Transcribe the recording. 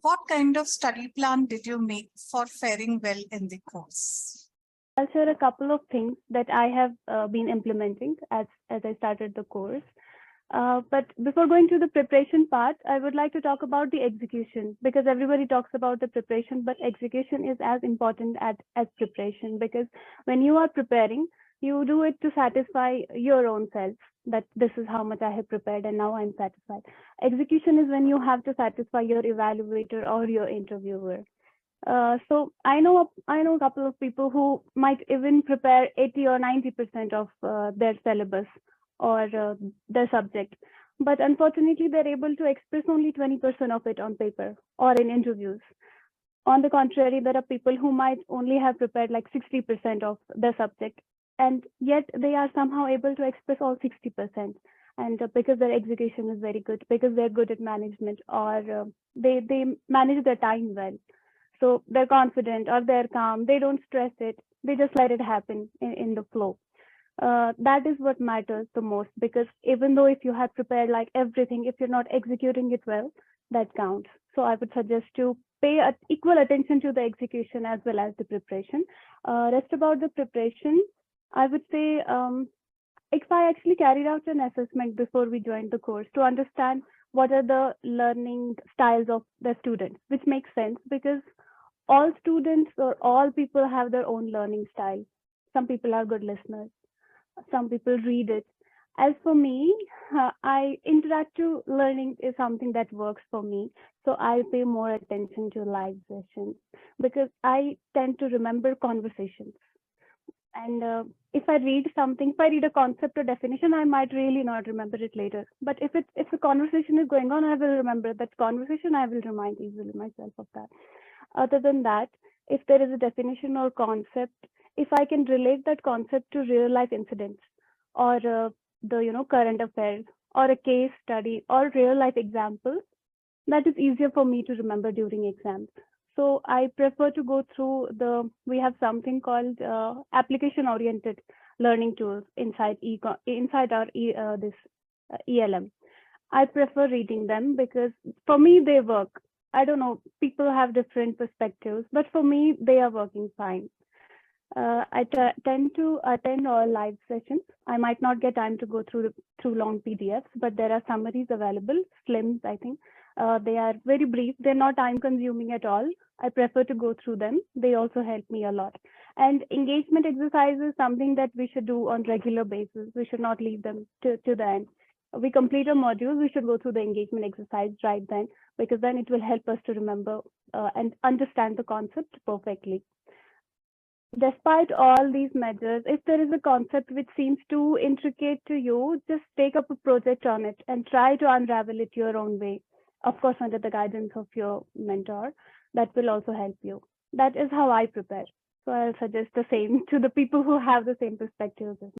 What kind of study plan did you make for faring well in the course? I'll share a couple of things that I have been implementing as I started the course. But before going to the preparation part, I would like to talk about the execution, because everybody talks about the preparation, but execution is as important as preparation, because when you are preparing, you do it to satisfy your own self, that this is how much I have prepared and now I'm satisfied. Execution is when you have to satisfy your evaluator or your interviewer. So I know a couple of people who might even prepare 80 or 90% of their syllabus or their subject, but unfortunately they're able to express only 20% of it on paper or in interviews. On the contrary, there are people who might only have prepared like 60% of their subject, and yet they are somehow able to express all 60%. And because their execution is very good, because they're good at management, or they manage their time well, so they're confident or they're calm, they don't stress it, they just let it happen in the flow. That is what matters the most, because even though if you have prepared like everything, if you're not executing it well, that counts. So I would suggest to pay equal attention to the execution as well as the preparation. Rest about the preparation, I would say, ICFAI actually carried out an assessment before we joined the course to understand what are the learning styles of the students, which makes sense because all students or all people have their own learning style. Some people are good listeners, some people read it. As for me, I interactive learning is something that works for me. So I pay more attention to live sessions because I tend to remember conversations. And if I read something, if I read a concept or definition, I might really not remember it later. But if the conversation is going on, I will remember that conversation. I will remind easily myself of that. Other than that, if there is a definition or concept, if I can relate that concept to real life incidents or the current affairs or a case study or real life examples, that is easier for me to remember during exams. So I prefer to go through we have something called application oriented learning tools inside our ELM. I prefer reading them because for me they work. I don't know, people have different perspectives, but for me they are working fine. I tend to attend all live sessions. I might not get time to go through long PDFs, but there are summaries available, slims, I think. They are very brief. They're not time consuming at all. I prefer to go through them. They also help me a lot. And engagement exercise is something that we should do on regular basis. We should not leave them to the end. We complete a module, we should go through the engagement exercise right then, because then it will help us to remember and understand the concept perfectly. Despite all these measures, if there is a concept which seems too intricate to you, just take up a project on it and try to unravel it your own way. Of course, under the guidance of your mentor, that will also help you. That is how I prepare. So I'll suggest the same to the people who have the same perspectives as me.